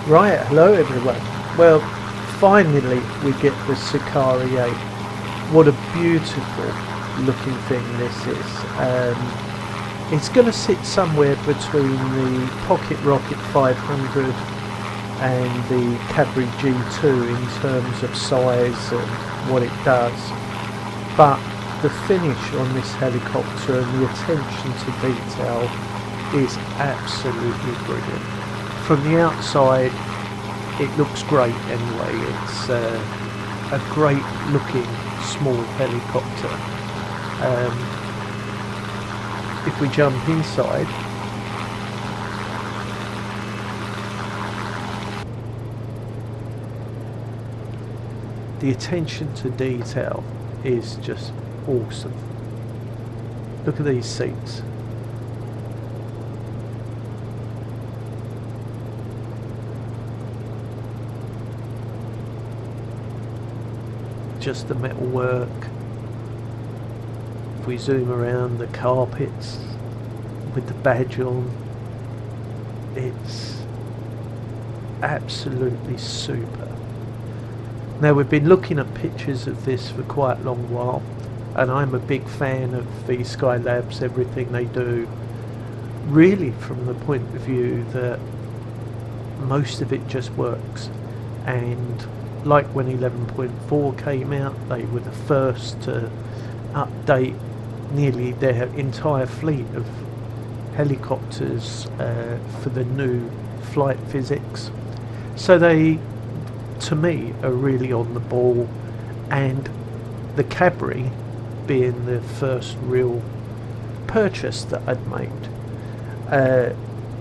Right, hello everyone. Well, finally we get the Cicare-8. What a beautiful looking thing this is. It's going to sit somewhere between the Pocket Rocket 500 and the Cadbury G2 in terms of size and what it does. But the finish on this helicopter and the attention to detail is absolutely brilliant. From the outside it looks great anyway. It's a great looking small helicopter. If we jump inside, the attention to detail is just awesome. Look at these seats. Just the metal work. If we zoom around, the carpets with the badge on, it's absolutely super. Now, we've been looking at pictures of this for quite a long while, and I'm a big fan of VSKYLABS, everything they do, really from the point of view that most of it just works. And like when 11.4 came out, they were the first to update nearly their entire fleet of helicopters for the new flight physics. So they, to me, are really on the ball, and the Cadbury being the first real purchase that I'd made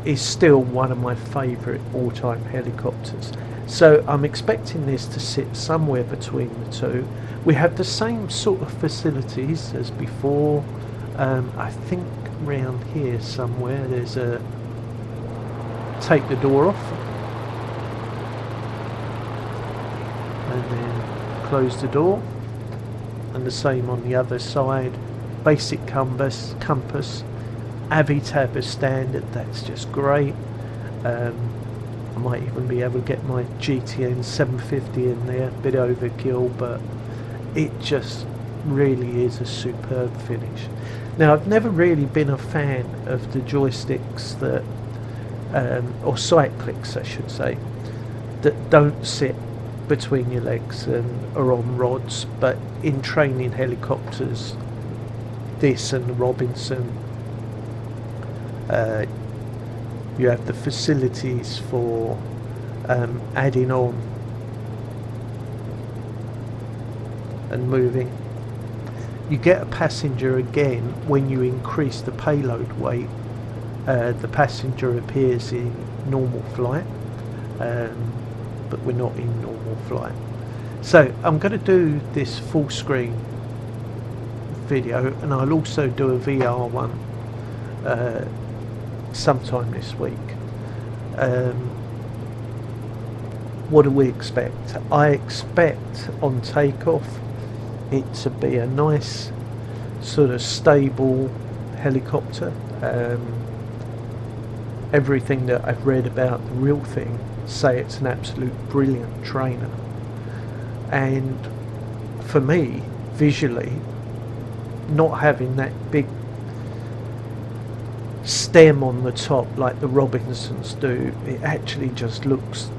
is still one of my favourite all-time helicopters. So I'm expecting this to sit somewhere between the two. We have the same sort of facilities as before. I think round here somewhere there's a take the door off and then close the door, and the same on the other side. Basic compass, Aviators as standard, that's just great. I might even be able to get my GTN 750 in there, a bit overkill, but it just really is a superb finish. Now, I've never really been a fan of the joysticks that, or sight clicks I should say, that don't sit between your legs and are on rods, but in training helicopters, this and the Robinson, you have the facilities for adding on and moving. You get a passenger again when you increase the payload weight. The passenger appears in normal flight, but we're not in normal flight. So I'm going to do this full screen video, and I'll also do a VR one sometime this week. What do we expect? I expect on takeoff it to be a nice sort of stable helicopter. Everything that I've read about the real thing say it's an absolute brilliant trainer, and for me, visually, not having that big stem on the top like the Robinsons do, it actually just looks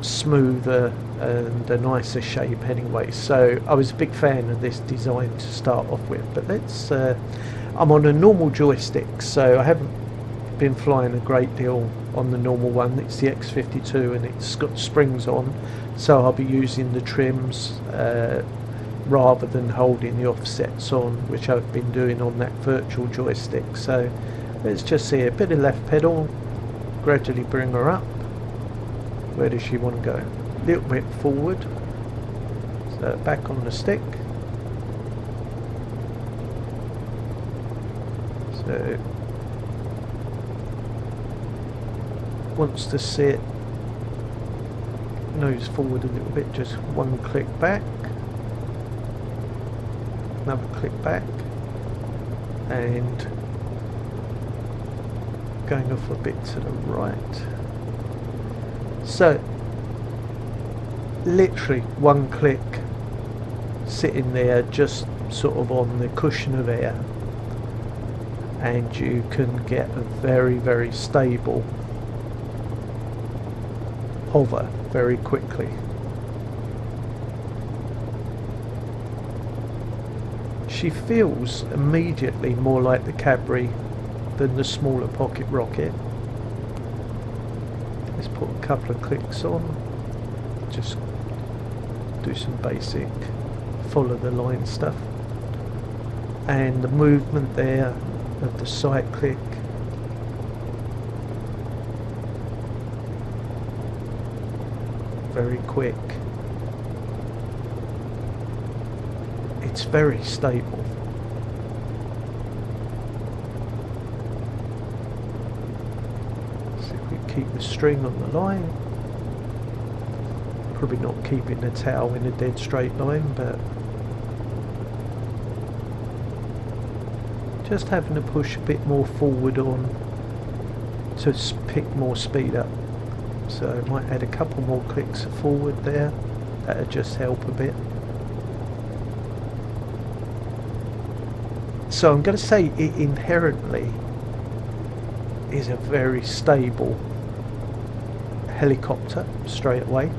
smoother and a nicer shape anyway. So I was a big fan of this design to start off with, but let's I'm on a normal joystick, so I haven't been flying a great deal on the normal one. It's the X52 and it's got springs on, so I'll be using the trims rather than holding the offsets on, which I've been doing on that virtual joystick. So let's just see a bit of left pedal, gradually bring her up. Where does she want to go? A little bit forward, so back on the stick. So wants to sit, nose forward a little bit, just one click back, another click back, and going off a bit to the right. So literally one click, sitting there just sort of on the cushion of air, and you can get a very stable hover very quickly. She feels immediately more like the Cadbury than the smaller pocket rocket. Let's put a couple of clicks on, just do some basic follow the line stuff, and the movement there of the sight click. Very quick. It's very stable. See if we keep the string on the line. Probably not keeping the tail in a dead straight line, but just having to push a bit more forward on to pick more speed up. So I might add a couple more clicks forward there. That'll just help a bit. So I'm going to say it inherently is a very stable helicopter straight away,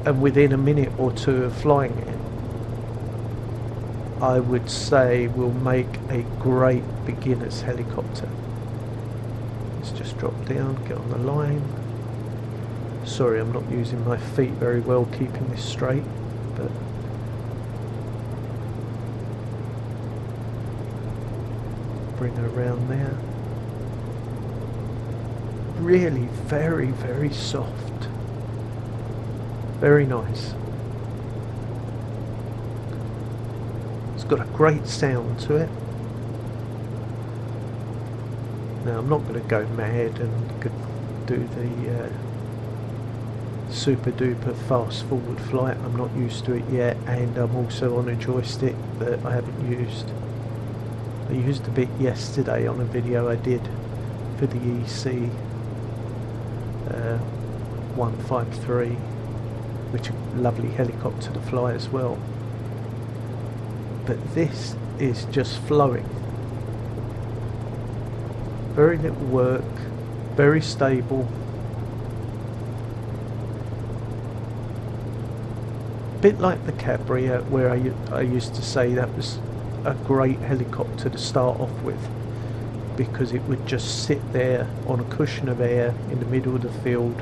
and within a minute or two of flying it, I would say will make a great beginner's helicopter. Let's just drop down, get on the line. Sorry, I'm not using my feet very well keeping this straight, but bring her around there. Really very soft. Very nice. It's got a great sound to it. Now I'm not going to go mad and do the super duper fast forward flight. I'm not used to it yet, and I'm also on a joystick that I haven't used. I used a bit yesterday on a video I did for the EC 153, which is a lovely helicopter to fly as well. But this is just flowing. Very little work, very stable. Bit like the Cadbury, where I used to say that was a great helicopter to start off with, because it would just sit there on a cushion of air in the middle of the field,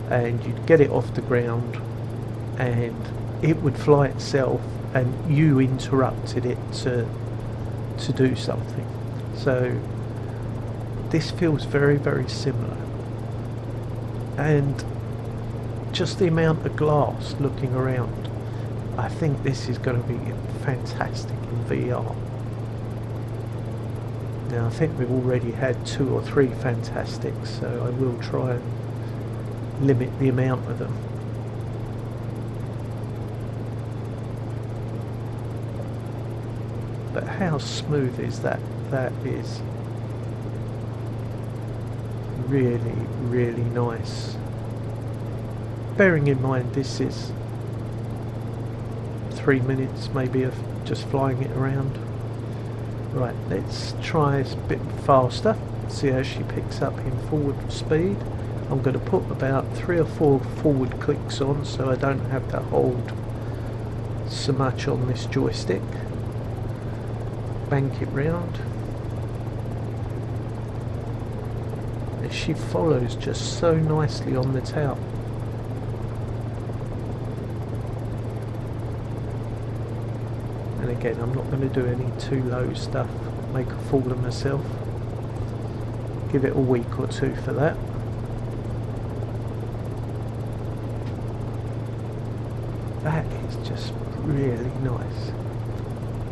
and you'd get it off the ground and it would fly itself, and you interrupted it to do something. So this feels very similar, and just the amount of glass looking around, I think this is going to be fantastic in VR. Now I think we've already had 2 or 3 fantastics, so I will try and limit the amount of them. But how smooth is that? That is really nice. Bearing in mind this is 3 minutes maybe of just flying it around. Right, let's try a bit faster, see how she picks up in forward speed. I'm going to put about 3 or 4 forward clicks on so I don't have to hold so much on this joystick. Bank it round. And she follows just so nicely on the tail. And again, I'm not going to do any too low stuff, make a fool of myself. Give it a week or 2 for that. That is just really nice.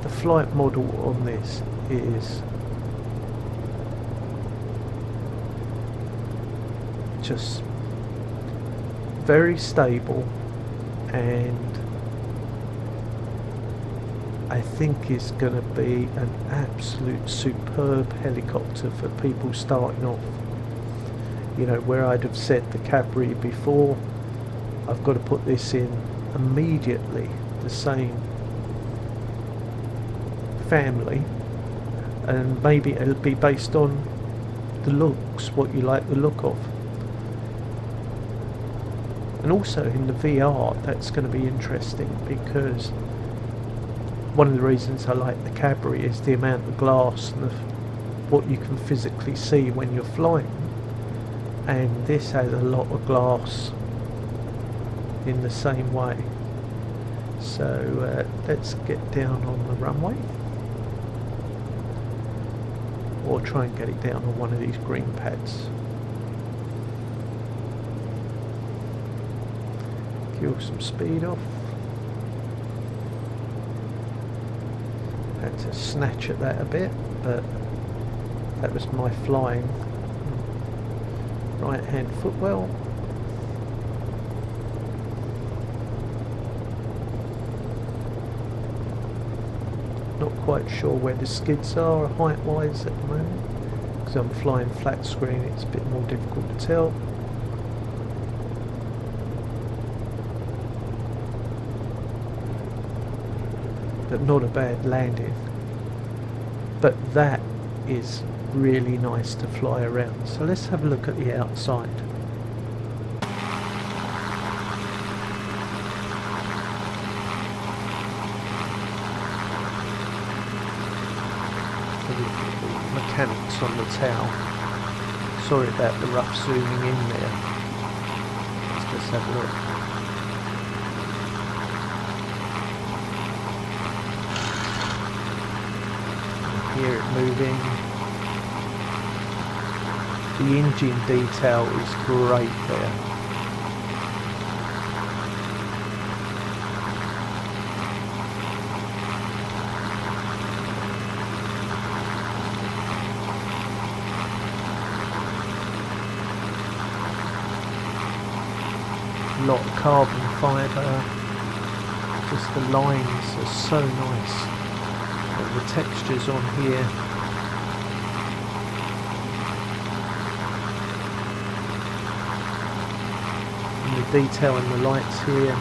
The flight model on this is just very stable, and I think is going to be an absolute superb helicopter for people starting off. You know, where I'd have said the Cabri before, I've got to put this in immediately, the same family, and maybe it'll be based on the looks, what you like the look of. And also in the VR, that's going to be interesting, because one of the reasons I like the Cabri is the amount of glass and what you can physically see when you're flying, and this has a lot of glass in the same way. So let's get down on the runway, or try and get it down on one of these green pads. Kill some speed off. Had to snatch at that a bit, but that was my flying. Right hand footwell. Not quite sure where the skids are height wise at the moment, because I'm flying flat screen, it's a bit more difficult to tell. But not a bad landing. But that is really nice to fly around. So let's have a look at the outside. Mechanics on the tower. Sorry about the rough zooming in there. Let's just have a look. Hear it moving. The engine detail is great there. A lot of carbon fibre. Just the lines are so nice. And the textures on here. And the detail in the lights here.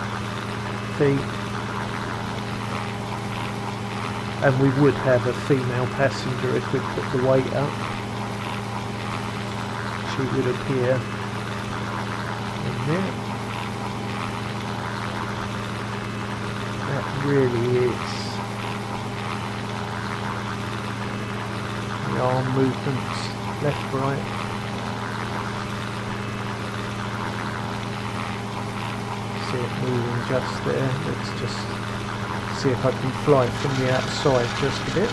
Feet. And we would have a female passenger if we put the weight up. She would appear in there. That really is. The arm movements, left, right. See it moving just there. Let's just see if I can fly from the outside just a bit.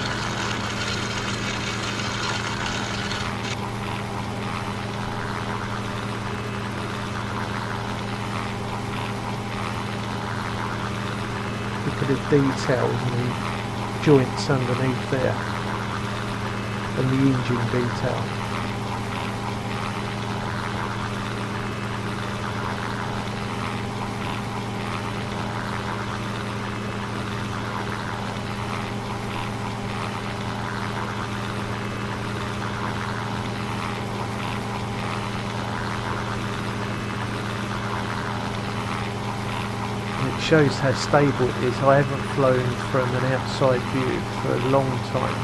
Look at the detail in the joints underneath there. And the engine detail. And it shows how stable it is. I haven't flown from an outside view for a long time.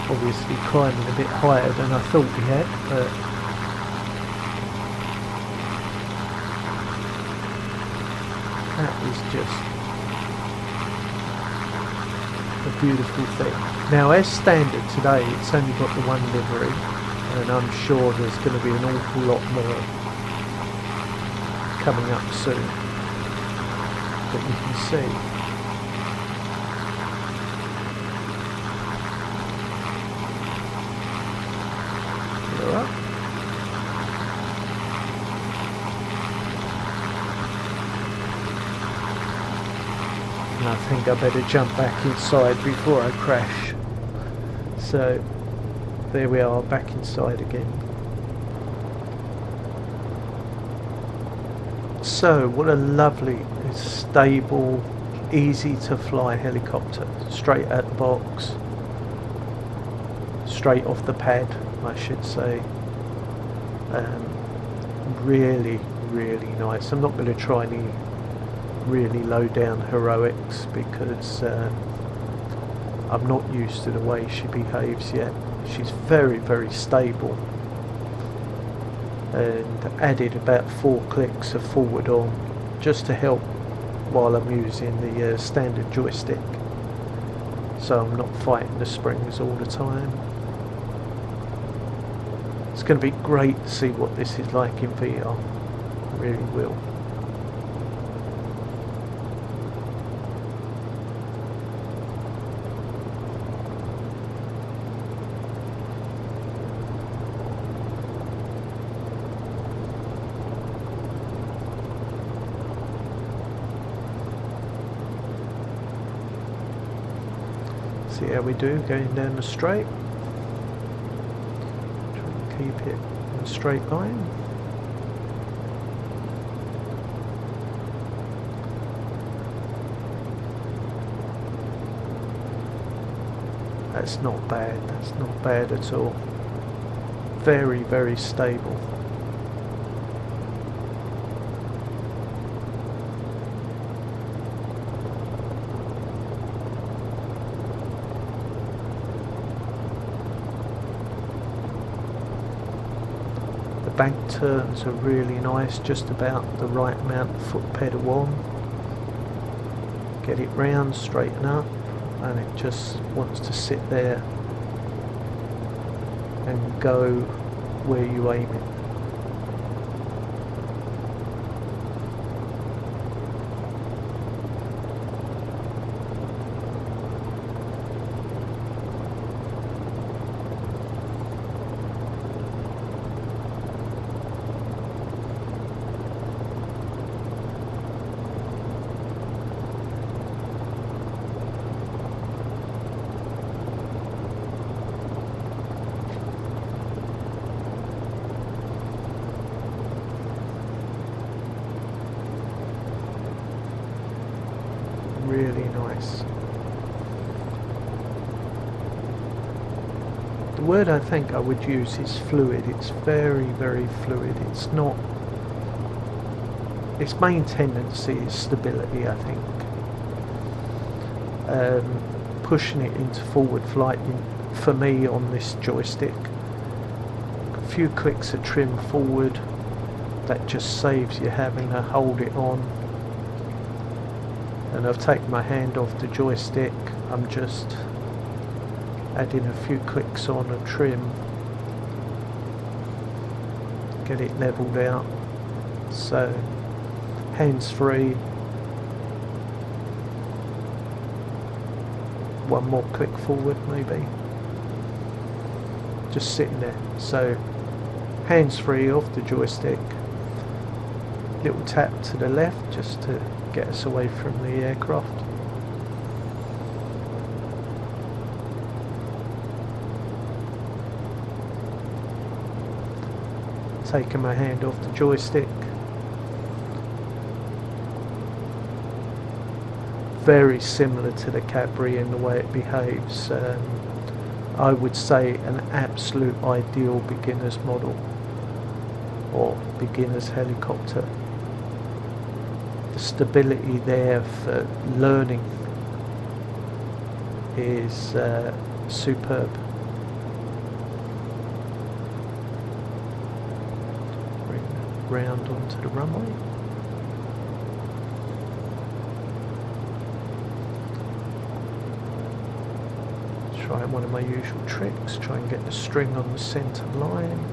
Obviously climbing a bit higher than I thought we had, but that is just a beautiful thing. Now, as standard today, it's only got the one livery, and I'm sure there's going to be an awful lot more coming up soon that you can see. I think I better jump back inside before I crash. So there we are, back inside again. So what a lovely, stable, easy to fly helicopter, straight out the box. straight off the pad, I should say. Really, really nice. I'm not going to try any really low down heroics because I'm not used to the way she behaves yet. She's very, very stable, and added about 4 clicks of forward on just to help while I'm using the standard joystick, so I'm not fighting the springs all the time. It's going to be great to see what this is like in VR. It really will. See how we do going down the straight. Keep it in a straight line. That's not bad, that's not bad at all. Very, very stable. Bank turns are really nice, just about the right amount of foot pedal on. Get it round, straighten up, and it just wants to sit there and go where you aim it. Really nice. The word I think I would use is fluid. It's very, very fluid. It's not... its main tendency is stability, I think. Pushing it into forward flight for me on this joystick. A few clicks of trim forward, that just saves you having to hold it on. And I've taken my hand off the joystick. I'm just adding a few clicks on a trim, get it leveled out. So hands free, one more click forward maybe, just sitting there. So hands free off the joystick, little tap to the left just to get us away from the aircraft. Taking my hand off the joystick. Very similar to the Cabri in the way it behaves. I would say an absolute ideal beginner's model or beginner's helicopter. The stability there for learning is superb. Bring that round onto the runway. Try one of my usual tricks, try and get the string on the centre line.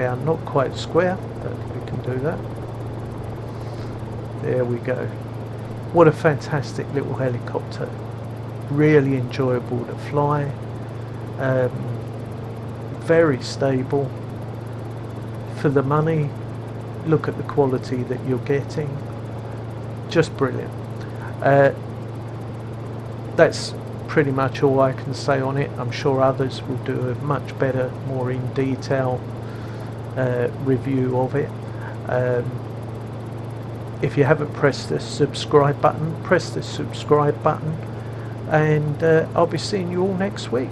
down, not quite square, but we can do that. There we go. What a fantastic little helicopter. Really enjoyable to fly. Very stable. For the money, look at the quality that you're getting. Just brilliant. That's pretty much all I can say on it. I'm sure others will do a much better, more in detail review of it. If you haven't pressed the subscribe button, press the subscribe button, and I'll be seeing you all next week.